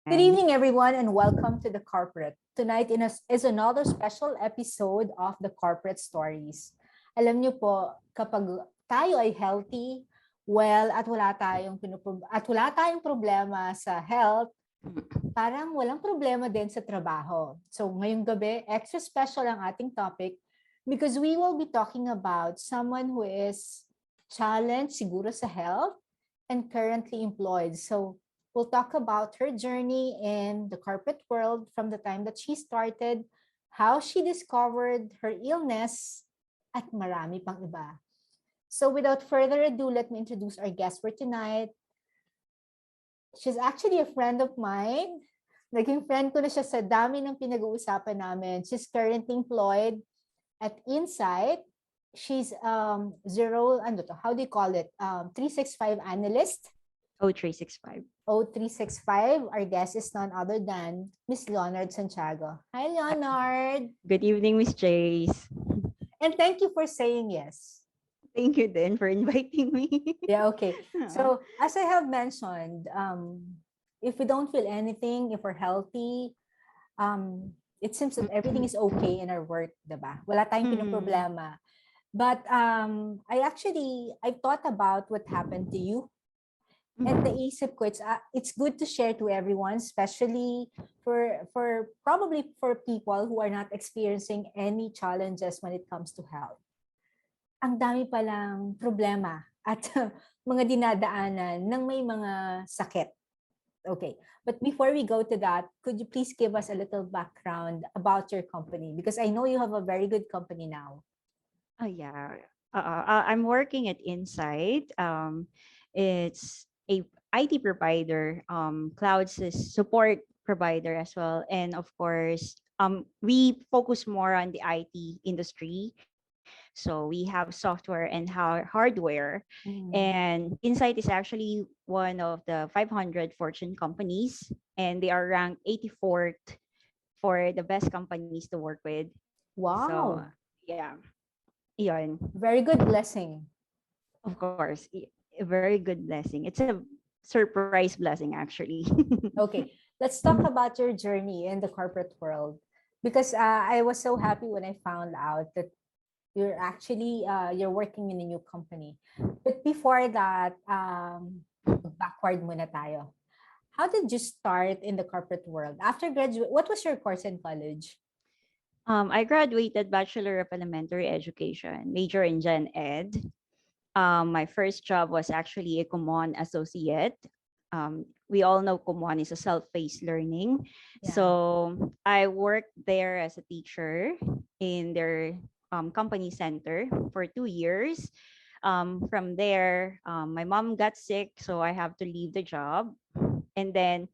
Good Ayan. evening, everyone, and welcome to The Corporate. Tonight is another special episode of The Corporate Stories. Alam niyo po, kapag tayo ay healthy, well, at wala tayong problema sa health, parang walang problema din sa trabaho. So ngayong gabi, extra special ang ating topic because we will be talking about someone who is challenged siguro sa health and currently employed. So we'll talk about her journey in the corporate world from the time that she started, how she discovered her illness, at marami pang iba. So without further ado, let me introduce our guest for tonight. She's actually a friend of mine. Naging friend ko na siya sa dami ng pinag-uusapan namin. She's currently employed at Insight. She's how do you call it? 365 analyst. 0365. 0365. Our guest is none other than Miss Leonard Santiago. Hi, Leonard. Good evening, Miss Jace. And thank you for saying yes. Thank you then for inviting me. Yeah, okay. So, as I have mentioned, if we don't feel anything, if we're healthy, it seems that everything is okay in our work, diba? Wala tayong pinoproblema. But I thought about what happened to you. And naisip ko, it's good to share to everyone, especially for probably for people who are not experiencing any challenges when it comes to health. Ang dami palang problema at mga dinadaanan ng may mga sakit. Okay, but before we go to that, could you please give us a little background about your company? Because I know you have a very good company now. Oh, yeah. I'm working at Insight. It's a IT provider, cloud support provider as well. And of course, we focus more on the IT industry. So we have software and hardware. And Insight is actually one of the 500 Fortune companies, and they are ranked 84th for the best companies to work with. Wow. So, yeah. Yun. Very good blessing. Of course. A very good blessing. It's a surprise blessing, actually. Okay. Let's talk about your journey in the corporate world. Because I was so happy when I found out that you're actually you're working in a new company. But before that, backward muna tayo. How did you start in the corporate world? After graduate, what was your course in college? I graduated Bachelor of Elementary Education, major in Gen Ed. My first job was actually a Kumon associate. We all know Kumon is a self-paced learning. Yeah. So I worked there as a teacher in their company center for 2 years. From there, my mom got sick, so I have to leave the job. And then,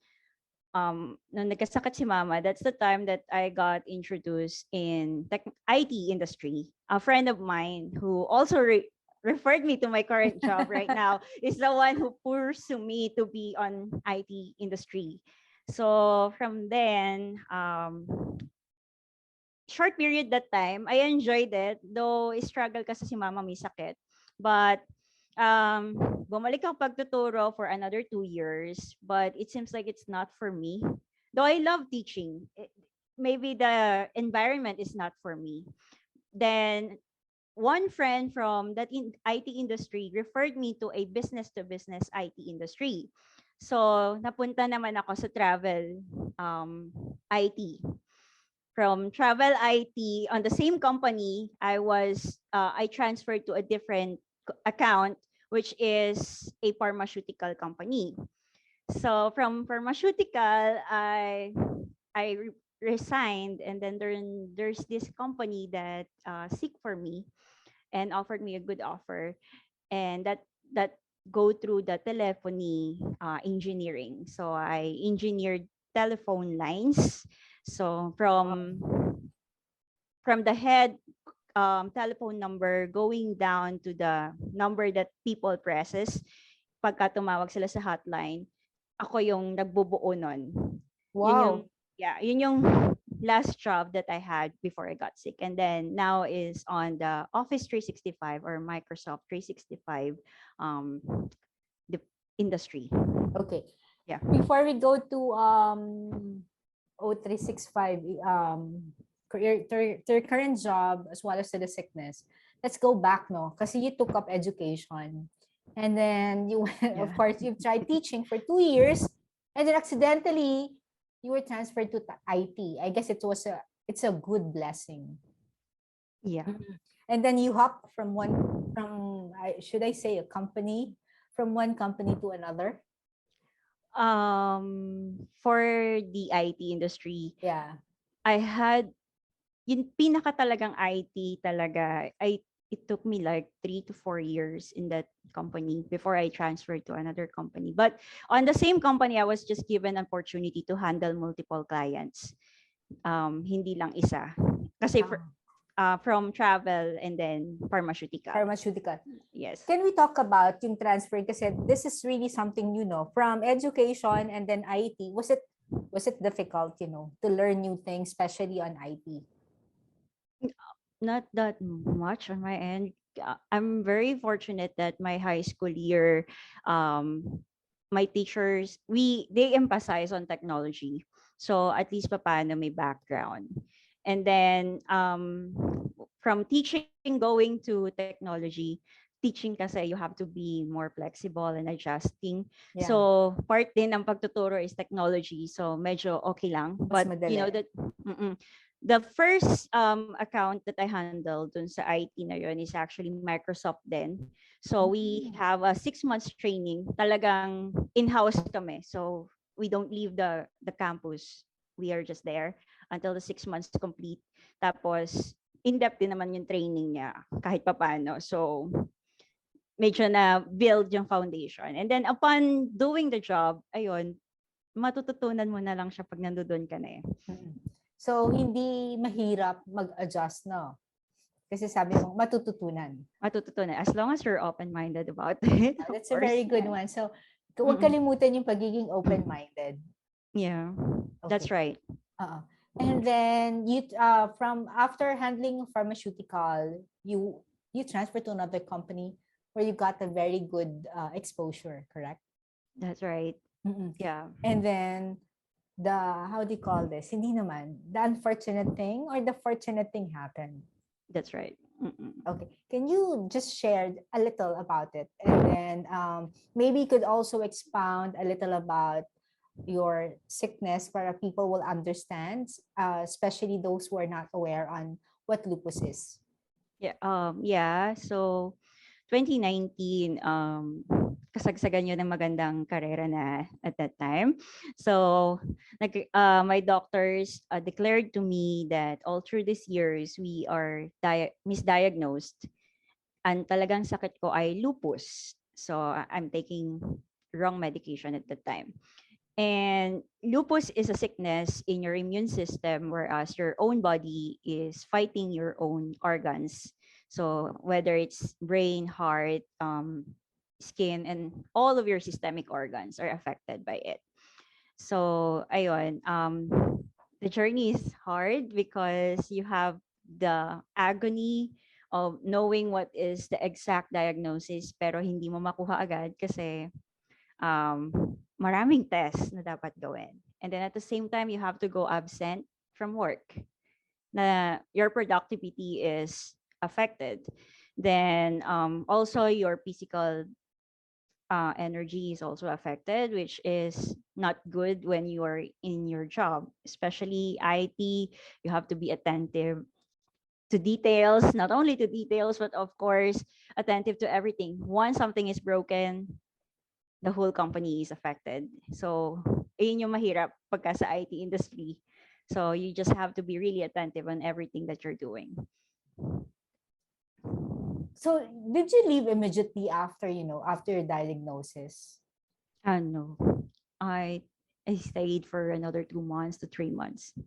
nung nagkasakit si mama, that's the time that I got introduced in IT industry. A friend of mine who also referred me to my current job right now is the one who pursued me to be on IT industry. So from then, short period that time, I enjoyed it, though struggle kasi si mama may sakit. But bumalik ako pagtuturo for another 2 years, but it seems like it's not for me. Though I love teaching, maybe the environment is not for me. Then one friend from that IT industry referred me to a business-to-business IT industry. So napunta naman ako sa travel IT. From travel IT on the same company, I transferred to a different account, which is a pharmaceutical company. So from pharmaceutical, I resigned, and then there's this company that seek for me and offered me a good offer, and that go through the telephony engineering. So I engineered telephone lines. So from the head telephone number going down to the number that people presses pagka tumawag sila sa hotline, ako yung nagbubuo nun. Wow. Yun yung last job that I had before I got sick. And then now is on the Office 365 or Microsoft 365 the industry. Okay. Yeah. Before we go to 0365, career to your current job as well as to the sickness, let's go back, no? Kasi you took up education. And then you of Yeah. course you've tried teaching for 2 years, and then accidentally you were transferred to IT. I guess it's a good blessing. Yeah. Mhm. And then you hop from should I say a company, from one company to another? For the IT industry, Yeah. I had yung pinaka talagang IT talaga, it took me like 3 to 4 years in that company before I transferred to another company. But on the same company, I was just given an opportunity to handle multiple clients. Hindi lang isa. Kasi Ah, from travel and then pharmaceutical. pharmaceutical. Yes. Can we talk about yung transfer? Kasi this is really something new, no? From education and then IT, was it difficult, to learn new things, especially on IT? Not that much on my end. I'm very fortunate that my high school year, my teachers, they emphasize on technology. So at least papaano may background. And then from teaching going to technology, teaching kasi you have to be more flexible and adjusting. Yeah, So part din ng pagtuturo is technology. So medyo okay lang. mas But you madali. know that the first account that I handled dun sa IT na yun is actually Microsoft din. So we Mm. have a 6 months training. Talagang in-house kami. So we don't leave the campus. We are just there until the 6 months complete. Tapos in-depth din naman yung training niya kahit papano. So medyo na build yung foundation. And then upon doing the job, ayun, matututunan mo na lang siya pag nandoon ka na eh. Mm. So, hindi mahirap mag-adjust, no? Kasi sabi mo, matututunan. Matututunan as long as you're open-minded about it, of That's a course. very good one. So, huwag Mm-mm. kalimutan yung pagiging open-minded. Yeah, Okay. that's right. And then you from after handling pharmaceutical, you transferred to another company where you got a very good exposure, correct? That's right. Mm-mm. Yeah, And then the how do you call this? Hindi naman the unfortunate thing or the fortunate thing happened. that's right. Mm-mm. Okay, can you just share a little about it, and then maybe you could also expound a little about your sickness para people will understand, especially those who are not aware on what lupus is. Yeah. So 2019, kasagsagan yun ng magandang karera na at that time. So, my doctors declared to me that all through these years, we are misdiagnosed. Ang talagang sakit ko ay lupus. So, I'm taking wrong medication at that time. And lupus is a sickness in your immune system, whereas your own body is fighting your own organs. So whether it's brain, heart, skin, and all of your systemic organs are affected by it. So ayun, the journey is hard because you have the agony of knowing what is the exact diagnosis pero hindi mo makuha agad kasi maraming tests na dapat gawin. And then at the same time, you have to go absent from work. Na your productivity is affected. Then also your physical energy is also affected, which is not good when you are in your job. Especially IT, you have to be attentive to details, not only to details, but of course, attentive to everything. Once something is broken, the whole company is affected. So, ayun yung mahirap pagka sa IT industry. So, you just have to be really attentive on everything that you're doing. So, did you leave immediately after, after your diagnosis? No, I stayed for another 2 months to 3 months.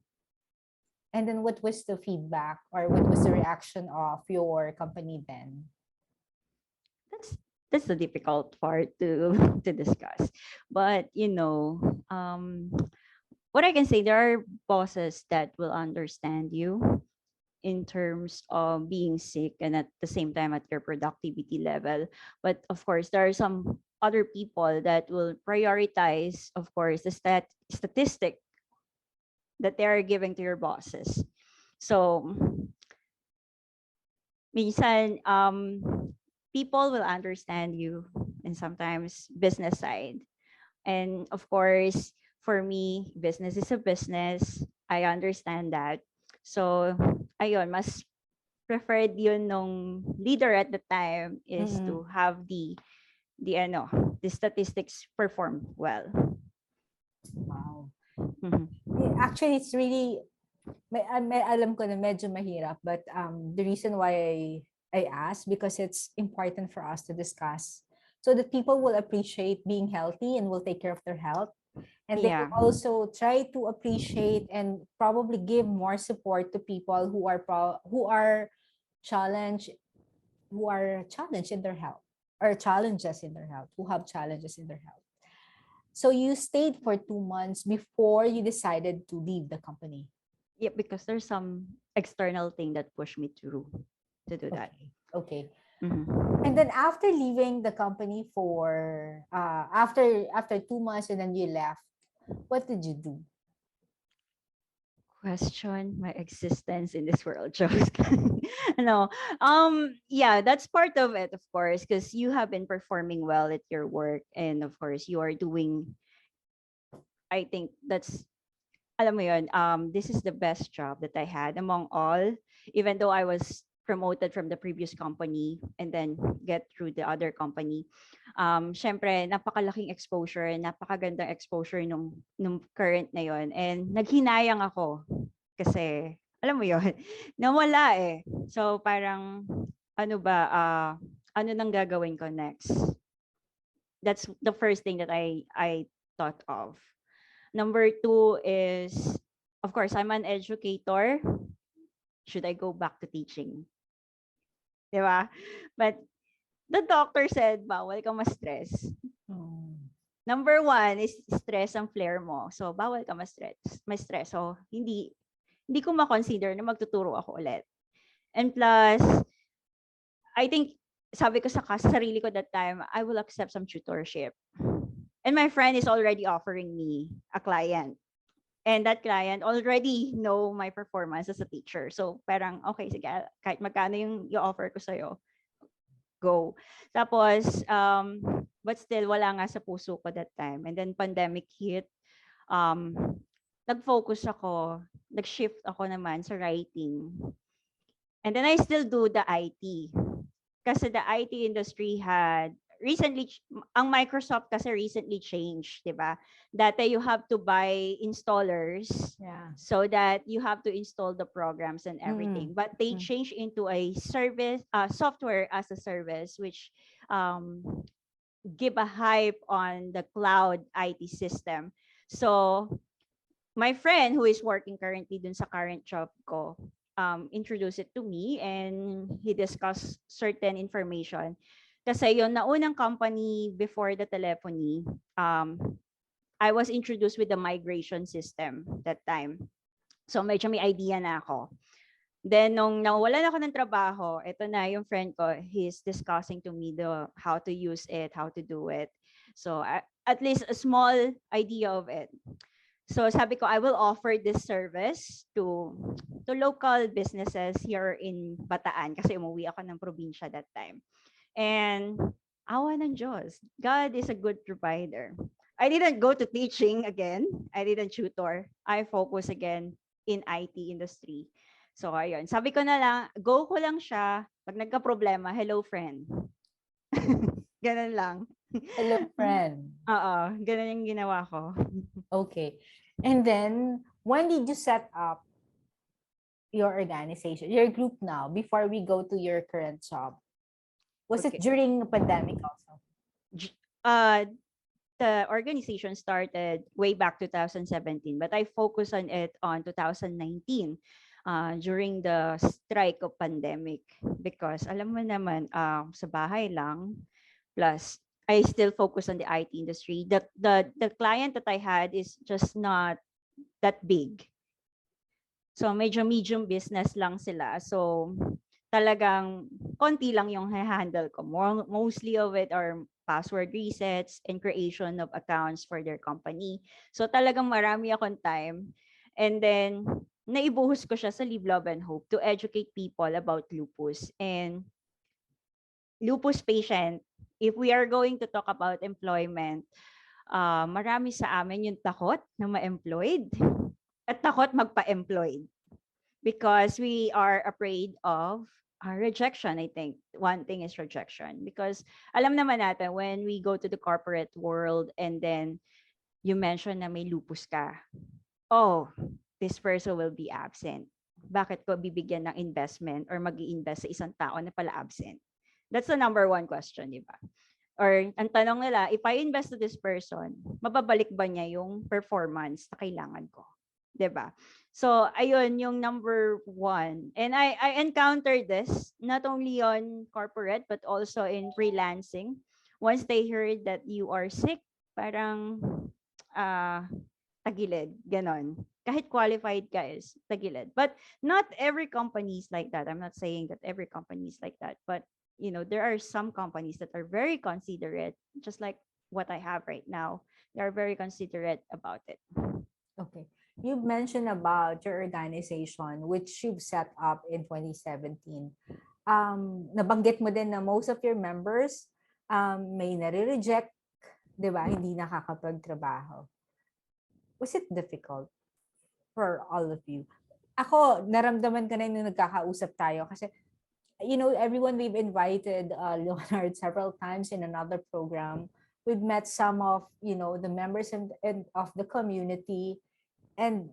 And then what was the feedback or what was the reaction of your company then? That's the difficult part to to discuss. But what I can say, there are bosses that will understand you, in terms of being sick and at the same time at your productivity level. But of course, there are some other people that will prioritize, of course, the statistic that they are giving to your bosses. So minsan people will understand you, and sometimes business side. And of course, for me, business is a business. I understand that. So, ayun, mas preferred yun nung leader at the time is to have the statistics perform well. Wow. Mhm. Actually, it's really, alam ko na medyo mahirap, but the reason why I asked, because it's important for us to discuss so that people will appreciate being healthy and will take care of their health. And they Yeah. will also try to appreciate and probably give more support to people who are challenged in their health, or challenges in their health, who have challenges in their health. So you stayed for 2 months before you decided to leave the company. Yeah, because there's some external thing that pushed me through to do that. Okay. Mhm. And then after leaving the company for after 2 months and then you left, what did you do? Question my existence in this world, Jokes. No. Yeah, that's part of it, of course, because you have been performing well at your work, and of course you are doing, I think that's, alam mo yun, this is the best job that I had among all, even though I was promoted from the previous company and then get through the other company. Syempre, napakalaking exposure, napakagandang exposure nung current na yun. And naghinayang ako kasi, alam mo yun, nawala eh. So parang, ano ba, ano nang gagawin ko next? That's the first thing that I thought of. Number two is, of course, I'm an educator. Should I go back to teaching? Diba? But the doctor said, bawal ka ma-stress. Number one is stress ang flare mo. So, bawal ka ma-stress. Ma-stress. So, hindi ko ma-consider na magtuturo ako ulit. And plus, I think, sabi ko sa sarili ko that time, I will accept some tutorship. And my friend is already offering me a client. And that client already know my performance as a teacher. So parang, okay, sige, kahit magkano yung i-offer ko sa'yo, go. Tapos, but still, wala nga sa puso ko that time. And then pandemic hit. Nag-focus ako, nag-shift ako naman sa writing. And then I still do the IT. Kasi the IT industry had recently, ang Microsoft kasi recently changed, di ba? Dati you have to buy installers, so that you have to install the programs and everything. But they changed into a service, software as a service, which give a hype on the cloud IT system. So my friend who is working currently dun sa current job ko, introduced it to me and he discussed certain information. Kasi yung naunang company before the telephony, I was introduced with the migration system that time. So medyo may idea na ako. Then nung nawalan ako ng trabaho, ito na yung friend ko, he's discussing to me how to use it, how to do it. So at least a small idea of it. So sabi ko, I will offer this service to local businesses here in Bataan kasi umuwi ako ng probinsya that time. And awa ng Diyos, God is a good provider. I didn't go to teaching again. I didn't tutor. I focus again in IT industry. So ayun, sabi ko na lang, go ko lang siya. Pag nagka-problema, hello friend. Ganun lang. Hello friend. Oo, ganun yung ginawa ko. Okay. And then, when did you set up your organization, your group now, before we go to your current job? Was it during the pandemic also? The organization started way back 2017, but I focused on it on 2019 during the strike of pandemic because alam mo naman, sa bahay lang, plus I still focus on the IT industry. The client that I had is just not that big. So medyo medium business lang sila. So talagang konti lang yung handle ko. Mostly of it are password resets and creation of accounts for their company. So talagang marami akong time. And then naibuhos ko siya sa Live, Love, and Hope to educate people about lupus. And lupus patient, if we are going to talk about employment, marami sa amin yung takot na ma-employed at takot magpa-employed because we are afraid of rejection. I think one thing is rejection because alam naman natin when we go to the corporate world and then you mention na may lupus ka, oh, this person will be absent. Bakit ko bibigyan ng investment or mag-i-invest sa isang tao na pala absent? That's the number one question, di ba? Or ang tanong nila, if I invest to this person, mababalik ba niya yung performance na kailangan ko? 'Di ba? So, ayun yung number one. And I encountered this not only on corporate but also in freelancing. Once they heard that you are sick, parang ah tagilid, ganon. Kahit qualified ka is tagilid. But not every company is like that. I'm not saying that every company is like that. But, there are some companies that are very considerate, just like what I have right now. They are very considerate about it. Okay. You mentioned about your organization, which you've set up in 2017. Nabanggit mo din na most of your members may nare-reject, di ba? Hindi nakakapagtrabaho. Was it difficult for all of you? Ako, naramdaman ko na yung nagkakausap tayo kasi everyone we've invited, Leonard, several times in another program. We've met some of, the members of the community, and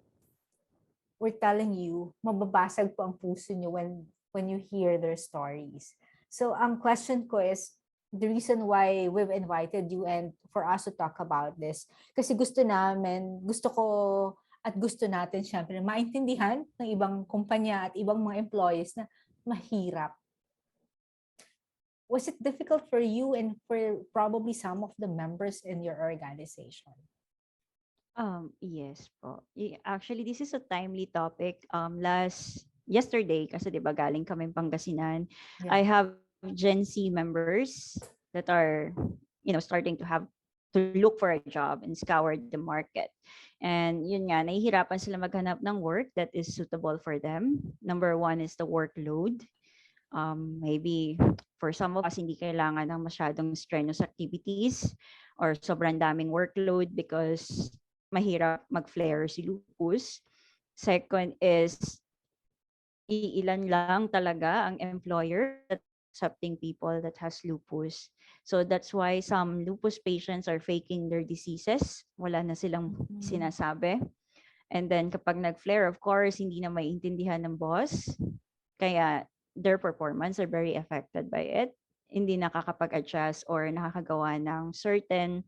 we're telling you, mababasag po ang puso nyo when you hear their stories. So, ang question ko is, the reason why we've invited you and for us to talk about this, kasi gusto ko at gusto natin, syempre, maintindihan ng ibang kumpanya at ibang mga employees na mahirap. Was it difficult for you and for probably some of the members in your organization? Yes po. Actually, this is a timely topic. Yesterday, kasi 'di ba galing kami Pangasinan, Yeah. I have Gen Z members that are, starting to look for a job and scour the market. And yun nga, nahihirapan sila maghanap ng work that is suitable for them. Number one is the workload. Maybe for some of us, hindi kailangan ng masyadong strenuous activities or sobrang daming workload because mahirap mag-flare si lupus. Second is, iilan lang talaga ang employer that accepting people that has lupus. So that's why some lupus patients are faking their diseases. Wala na silang sinasabi. And then kapag nag-flare, of course, hindi na maiintindihan ng boss. Kaya their performance are very affected by it. Hindi nakakapag-adjust or nakakagawa ng certain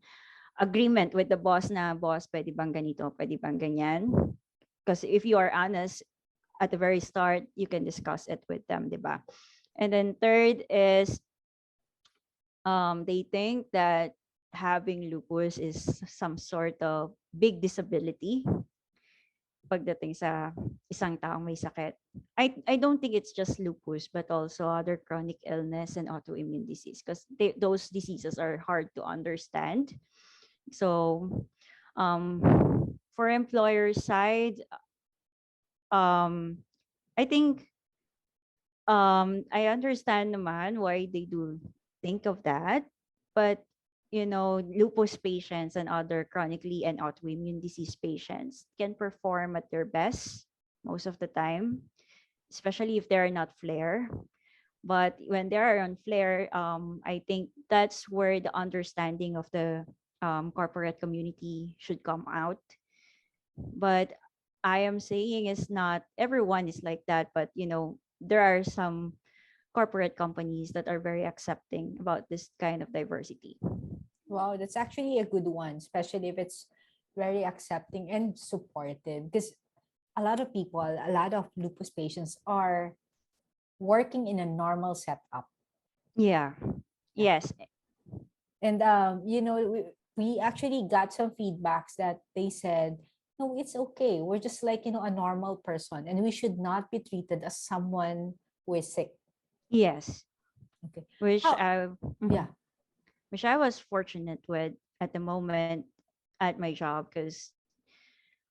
agreement with the boss na, boss, pwede bang ganito, pwede bang ganyan? Because if you are honest, at the very start, you can discuss it with them, di ba? And then third is, they think that having lupus is some sort of big disability pagdating sa isang taong may sakit. I don't think it's just lupus, but also other chronic illness and autoimmune disease because those diseases are hard to understand. So, for employer side, I think I understand naman why they do think of that, but lupus patients and other chronically and autoimmune disease patients can perform at their best most of the time, especially if they are not flare. But when they are on flare, I think that's where the understanding of the corporate community should come out. But I am saying is not everyone is like that, but there are some corporate companies that are very accepting about this kind of diversity. Wow, that's actually a good one, especially if it's very accepting and supportive. Because a lot of people, a lot of lupus patients are working in a normal setup. Yeah. Yes. And we actually got some feedbacks that they said no, it's okay. We're just like, a normal person, and we should not be treated as someone who is sick. Yes, Okay. which How? I Yeah. mhm, which I was fortunate with at the moment at my job, because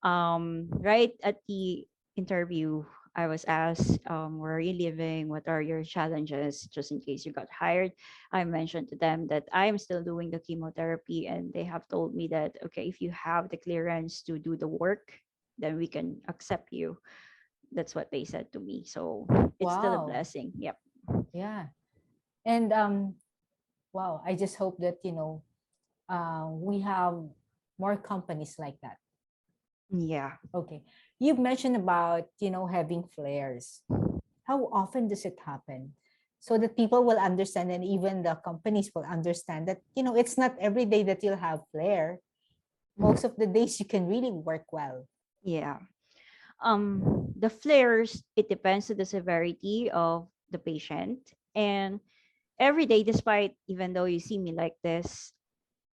right at the interview, I was asked, where are you living? What are your challenges? Just in case you got hired, I mentioned to them that I am still doing the chemotherapy, and they have told me that, okay, if you have the clearance to do the work, then we can accept you. That's what they said to me. So it's still a Wow. blessing. Yep. Yeah. And wow, I just hope that, we have more companies like that. Yeah. Okay. You've mentioned about, having flares. How often does it happen? So that people will understand, and even the companies will understand that, it's not every day that you'll have flare. Most of the days you can really work well. Yeah. The flares, it depends to the severity of the patient. And every day, despite even though you see me like this,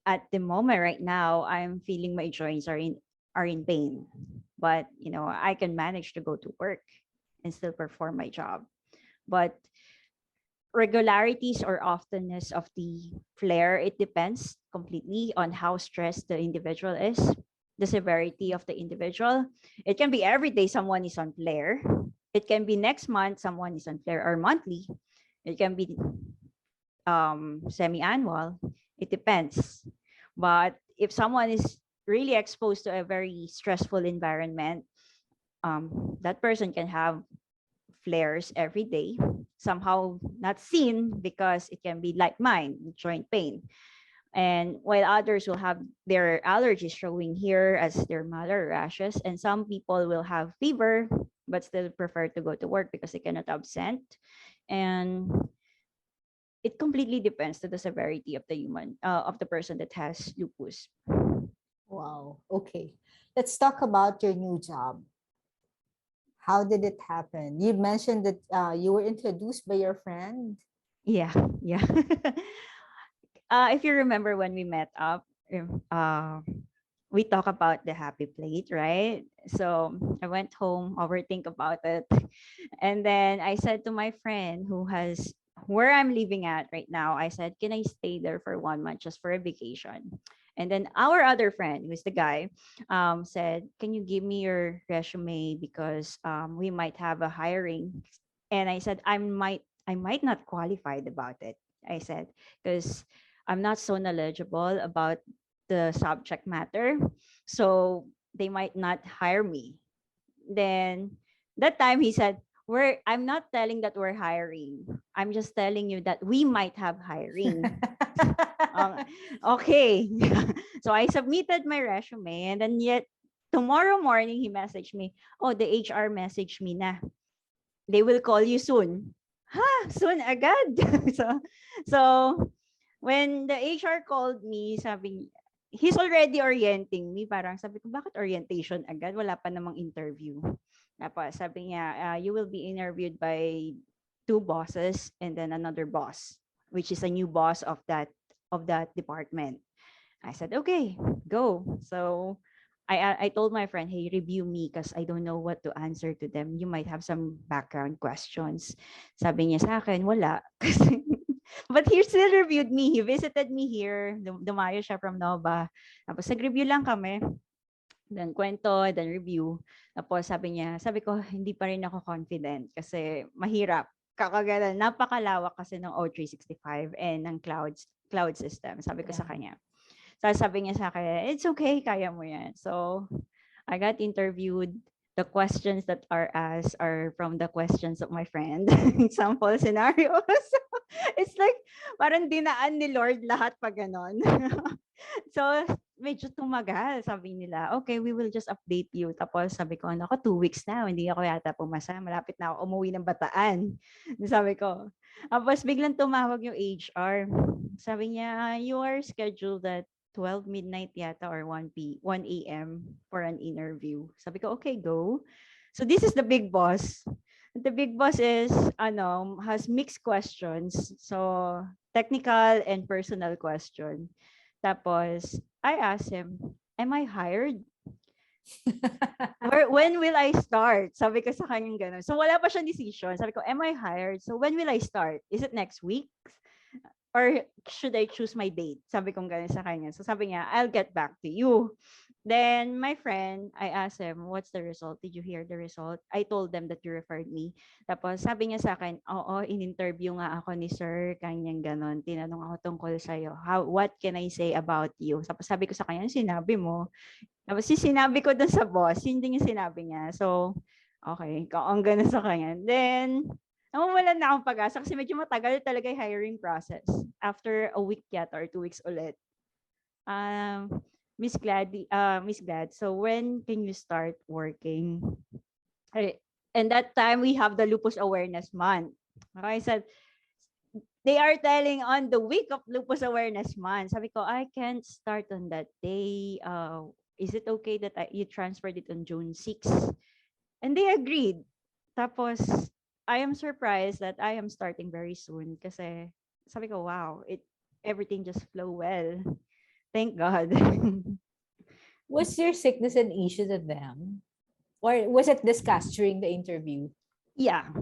at the moment right now, I'm feeling my joints are in pain. But I can manage to go to work and still perform my job. But regularities or oftenness of the flare, it depends completely on how stressed the individual is, the severity of the individual. It can be every day someone is on flare. It can be next month someone is on flare, or monthly. It can be semi-annual. It depends. But if someone is really exposed to a very stressful environment, that person can have flares every day, somehow not seen because it can be like mine, joint pain. And while others will have their allergies showing here as their mother rashes, and some people will have fever but still prefer to go to work because they cannot absent. And it completely depends to the severity of the of the person that has lupus. Wow. Okay. Let's talk about your new job. How did it happen? You mentioned that you were introduced by your friend. Yeah, yeah. If you remember when we met up, we talk about the happy plate, right? So I went home, overthink about it, and then I said to my friend who has where I'm living at right now, I said, "Can I stay there for 1 month just for a vacation?" And then our other friend, who's the guy, said, "Can you give me your resume because we might have a hiring?" And I said, I might not qualified about it. I said, because I'm not so knowledgeable about the subject matter. So they might not hire me. Then that time he said, I'm not telling that we're hiring. I'm just telling you that we might have hiring. Um, okay. So I submitted my resume, and then yet tomorrow morning he messaged me, oh, the HR messaged me na. They will call you soon. Ha, soon agad. so so when the HR called me, sabi, he's already orienting me. Parang sabi ko, bakit orientation agad? Wala pa namang interview. Tapos sabi niya, you will be interviewed by two bosses and then another boss, which is a new boss of that department. I said, okay, go. So I told my friend, hey, review me because I don't know what to answer to them. You might have some background questions. Sabi niya sa akin, wala. Kasi, but he still reviewed me. He visited me here. Dumayo siya from Nova. Tapos nag-review lang kami. Then kwento, then review. Tapos sabi ko, hindi pa rin ako confident kasi mahirap. Kakagalan, napakalawak kasi ng O365 and ng cloud system. Sabi ko sa Yeah. kanya. Sabi niya sa akin, it's okay, kaya mo yan. So, I got interviewed. The questions that are asked are from the questions of my friend. Example scenarios. It's like, parang dinaan ni Lord lahat pag ganon. So, medyo tumagal. Sabi nila, okay, we will just update you. Tapos sabi ko, ako 2 weeks na, hindi ako yata pumasa. Malapit na ako umuwi ng Bataan. Sabi ko. Tapos biglang tumawag yung HR. Sabi niya, you are scheduled at 12 midnight yata or 1 a.m. for an interview. Sabi ko, okay, go. So this is the big boss. The big boss is, has mixed questions. So, technical and personal question. Tapos, I asked him, am I hired? When will I start? Sabi ko sa kanya gano'n. So wala pa siyang decision. Sabi ko, am I hired? So when will I start? Is it next week? Or should I choose my date? Sabi ko gano'n sa kanya. So sabi niya, I'll get back to you. Then my friend, I asked him, what's the result? Did you hear the result? I told them that you referred me. Tapos sabi niya sa akin, oo, in-interview nga ako ni sir, kanyang ganon. Tinanong ako tungkol sa'yo. What can I say about you? Tapos sabi ko sa kanya, sinabi mo. Tapos sinabi ko dun sa boss, yun din yung sinabi niya. So, okay, ang gano'n sa kanya. Then, nawawalan na akong pag-asa kasi medyo matagal talaga yung hiring process. After a week yata or 2 weeks ulit. Miss Glad, so when can you start working? And that time we have the Lupus Awareness Month. Okay, I said, they are telling on the week of Lupus Awareness Month. Sabi ko, I can't start on that day. Is it okay that you transferred it on June 6th? And they agreed. Tapos, I am surprised that I am starting very soon kasi sabi ko, wow, everything just flow well. Thank God. Was your sickness an issue to them? Or was it discussed during the interview? Yeah,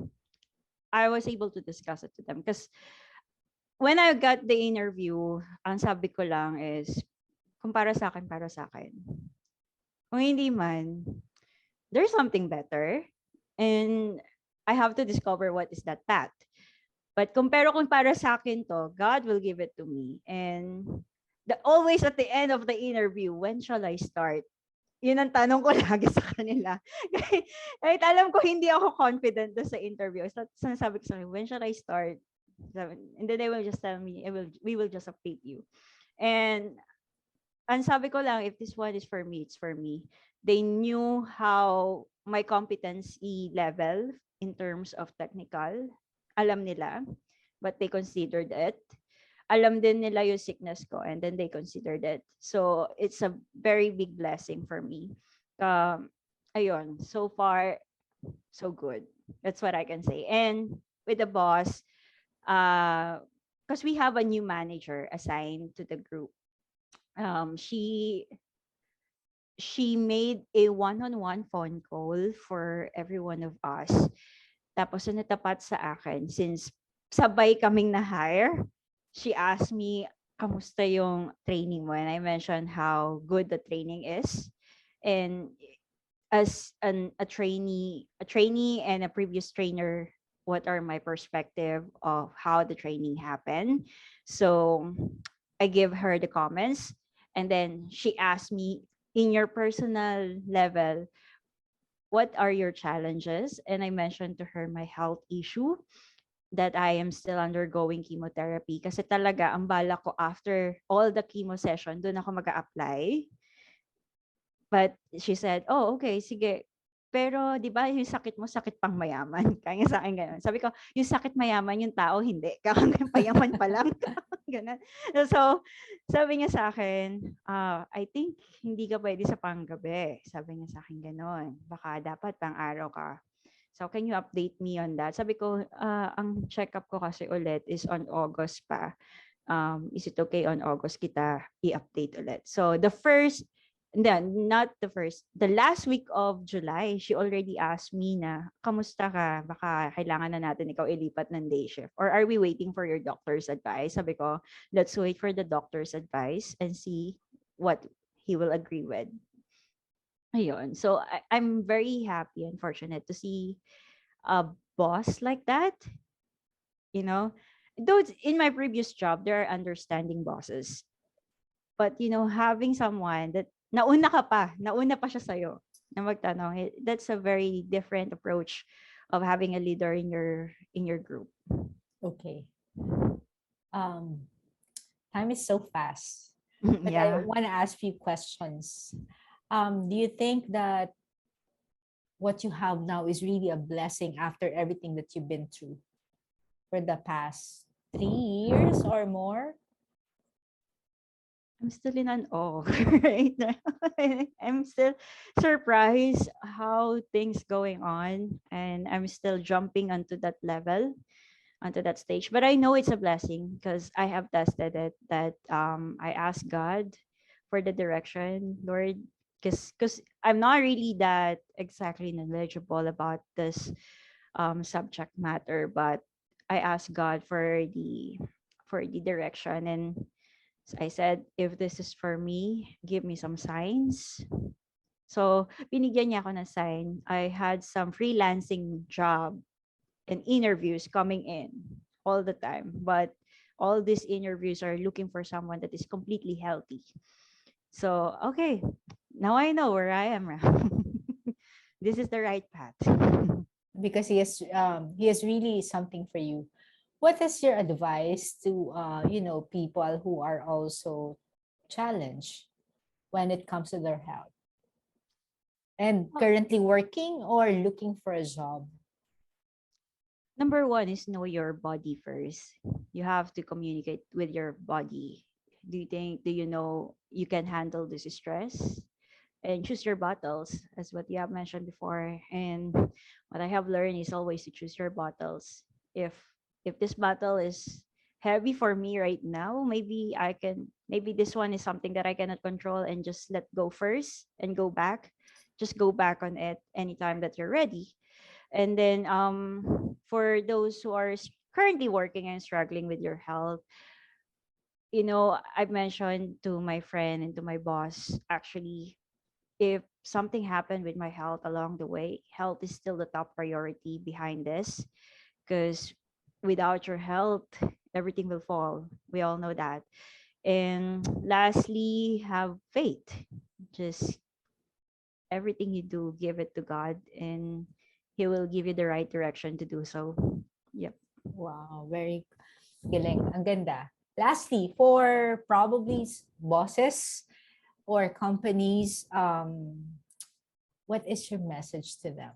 I was able to discuss it to them because when I got the interview, ang sabi ko lang is, kung para sa akin, para sa akin. Kung hindi man, there's something better and I have to discover what is that path. But kung para sa akin to, God will give it to me. And always at the end of the interview, when shall I start? Yun ang tanong ko lagi sa kanila. Kahit alam ko hindi ako confident sa interview. Sinasabi ko sa kanila, when shall I start? And then they will just tell me, we will just update you. And ang sabi ko lang, if this one is for me, it's for me. They knew how my competency level in terms of technical, alam nila, but they considered it. Alam din nila yung sickness ko and then they considered it. So it's a very big blessing for me. Ayun, so far, so good. That's what I can say. And with the boss, because we have a new manager assigned to the group. She made a one-on-one phone call for every one of us. Tapos natapat sa akin since sabay kaming na-hire. She asked me, kamusta yung training mo? And I mentioned how good the training is. And as a trainee and a previous trainer, what are my perspective of how the training happened? So I give her the comments. And then she asked me, in your personal level, what are your challenges? And I mentioned to her my health issue, that I am still undergoing chemotherapy. Kasi talaga, ang bala ko after all the chemo session, doon ako mag-a-apply. But she said, oh, okay, sige. Pero, di ba, yung sakit mo, sakit pang mayaman. Kaya sa akin ganun. Sabi ko, yung sakit mayaman, yung tao, hindi. Kakang payaman pa lang. Ganun. So, sabi niya sa akin, I think, hindi ka pwede sa panggabi. Sabi niya sa akin ganun. Baka dapat pang araw ka. So, can you update me on that? Sabi ko, ang check-up ko kasi ulit is on August pa. Is it okay on August kita i-update ulit? So, the last week of July, she already asked me na, kamusta ka? Baka kailangan na natin ikaw ilipat ng day shift. Or are we waiting for your doctor's advice? Sabi ko, let's wait for the doctor's advice and see what he will agree with. Ayun. So I'm very happy and fortunate to see a boss like that. You know, though in my previous job, there are understanding bosses. But, having someone that nauna pa siya sa'yo na magtanong, that's a very different approach of having a leader in your group. Okay. Time is so fast. But Yeah. I want to ask few questions. Do you think that what you have now is really a blessing after everything that you've been through for the past 3 years or more? I'm still in an awe right now. I'm still surprised how things going on, and I'm still jumping onto that level, onto that stage. But I know it's a blessing because I have tested it. That I asked God for the direction, Lord. because I'm not really that exactly knowledgeable about this subject matter, but I asked God for the direction, and I said, if this is for me, give me some signs. So binigyan niya ako ng sign. I had some freelancing job and interviews coming in all the time, but all these interviews are looking for someone that is completely healthy. So okay, now I know where I am. This is the right path. Because he has really something for you. What is your advice to people who are also challenged when it comes to their health and Oh, currently working or looking for a job? number one is know your body first. You have to communicate with your body. Do you know you can handle this stress? And choose your battles, as what you have mentioned before. And what I have learned is always to choose your battles. If this battle is heavy for me right now, maybe this one is something that I cannot control, and just let go first and go back. Just go back on it anytime that you're ready. And then for those who are currently working and struggling with your health, I've mentioned to my friend and to my boss, actually, if something happened with my health along the way, health is still the top priority behind this, because without your health, everything will fall. We all know that. And lastly, have faith. Just everything you do, give it to God, and He will give you the right direction to do so. Yep. Wow, very galing. Ang ganda. Lastly, for probably bosses or companies, what is your message to them?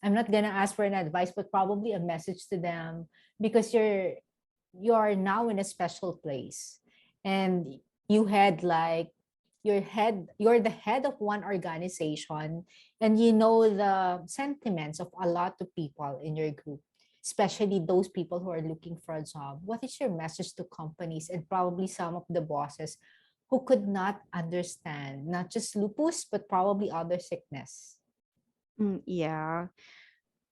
I'm not gonna ask for an advice, but probably a message to them, because you're now in a special place, and you had like you're the head of one organization, and you know the sentiments of a lot of people in your group, especially those people who are looking for a job. What is your message to companies and probably some of the bosses who could not understand not just lupus but probably other sickness? Yeah.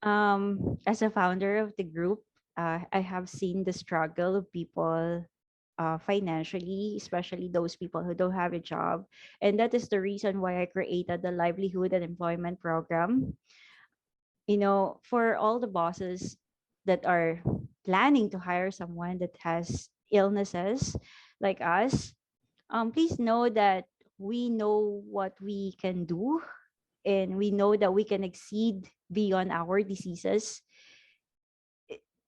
As a founder of the group, I have seen the struggle of people financially, especially those people who don't have a job. And that is the reason why I created the livelihood and employment program. For all the bosses that are planning to hire someone that has illnesses like us, please know that we know what we can do, and we know that we can exceed beyond our diseases.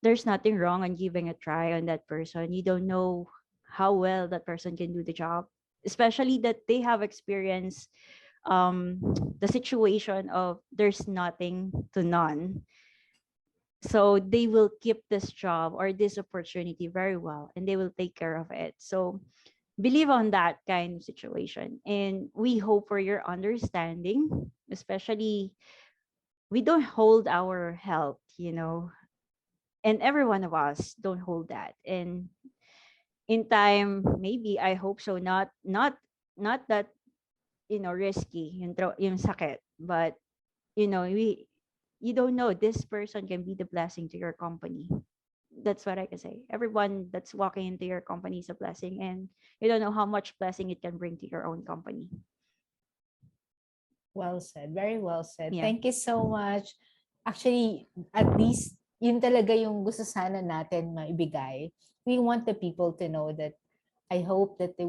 There's nothing wrong on giving a try on that person. You don't know how well that person can do the job, especially that they have experienced the situation of there's nothing to none. So they will keep this job or this opportunity very well, and they will take care of it. So believe on that kind of situation, and we hope for your understanding, especially we don't hold our health, and every one of us don't hold that. And in time, maybe, I hope so, not that, risky yung sakit, but you don't know, this person can be the blessing to your company. That's what I can say. Everyone that's walking into your company is a blessing, and you don't know how much blessing it can bring to your own company. Well said. Very well said. Yeah. Thank you so much. Actually, at least yun talaga yung gusto sana natin maibigay. We want the people to know that I hope that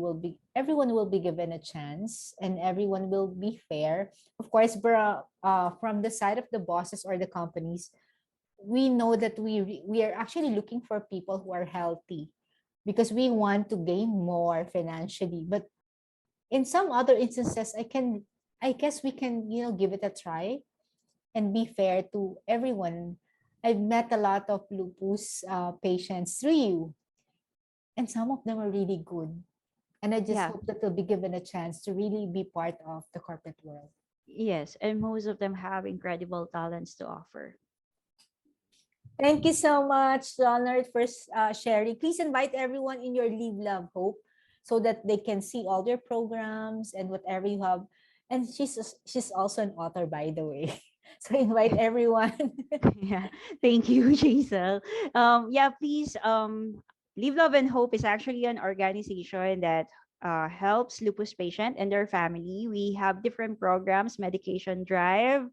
everyone will be given a chance, and everyone will be fair. Of course, from the side of the bosses or the companies, we know that we are actually looking for people who are healthy, because we want to gain more financially. But in some other instances, I guess we can, give it a try and be fair to everyone. I've met a lot of lupus patients through you, and some of them are really good. And I just Yeah. hope that they'll be given a chance to really be part of the corporate world. Yes, and most of them have incredible talents to offer. Thank you so much, Leonard, for sharing. Please invite everyone in your Live, Love, Hope, so that they can see all your programs and whatever you have. And she's also an author, by the way. So invite everyone. Yeah, thank you, Jaisal. Yeah, please. Live Love and Hope is actually an organization that helps lupus patient and their family. We have different programs, medication drive,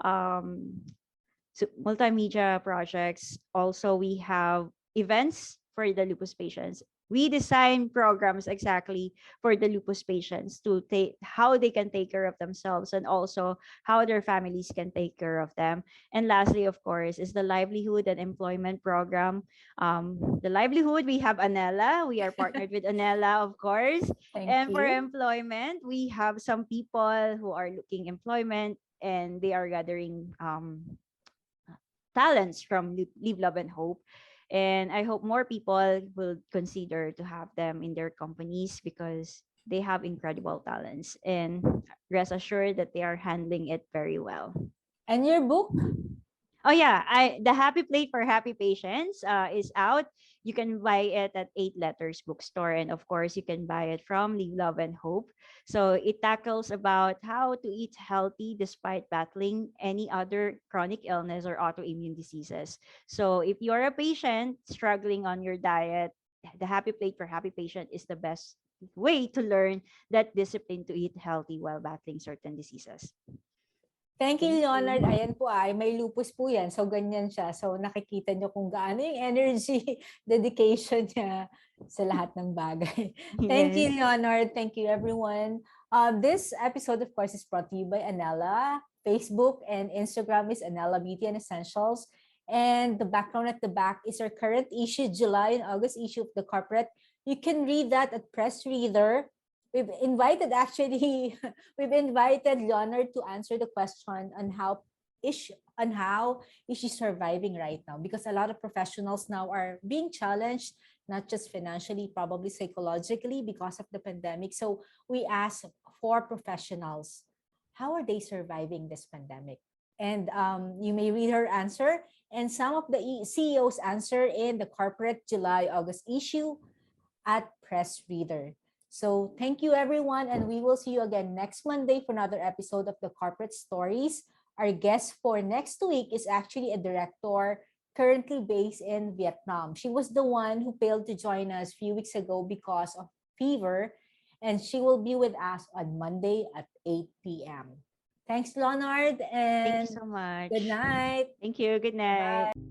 um, multimedia projects. Also, we have events for the lupus patients. We design programs exactly for the lupus patients to take how they can take care of themselves and also how their families can take care of them. And lastly, of course, is the livelihood and employment program. The livelihood, we have Anela. We are partnered with Anela, of course. Thank And for you. employment, we have some people who are looking employment and they are gathering talents from Live, Love, and Hope. And I hope more people will consider to have them in their companies because they have incredible talents. And rest assured that they are handling it very well. And your book? Oh yeah, the Happy Plate for Happy Patients is out. You can buy it at Eight Letters Bookstore, and of course, you can buy it from Live, Love, and Hope. So it tackles about how to eat healthy despite battling any other chronic illness or autoimmune diseases. So if you're a patient struggling on your diet, the Happy Plate for Happy Patient is the best way to learn that discipline to eat healthy while battling certain diseases. Thank you, Thank Leonard. you. Ayan po ay may lupus po yan. So, ganyan siya. So, nakikita nyo kung gaano yung energy, dedication niya sa lahat ng bagay. Thank Yes. you, Leonard. Thank you, everyone. This episode, of course, is brought to you by Anela. Facebook and Instagram is Anela Beauty and Essentials. And the background at the back is our current issue, July and August issue of the corporate. You can read that at Press Reader. We've invited actually we've invited Leonard to answer the question on how is she surviving right now, because a lot of professionals now are being challenged, not just financially, probably psychologically because of the pandemic. So we asked for professionals, how are they surviving this pandemic? And you may read her answer and some of the CEOs answer in the corporate July August issue at Press Reader. So thank you, everyone, and we will see you again next Monday for another episode of the Corporate Stories. Our guest for next week is actually a director currently based in Vietnam. She was the one who failed to join us a few weeks ago because of fever, and she will be with us on Monday at 8 p.m. Thanks, Leonard, Thank you and so good much. night. Thank you. Good night. Bye.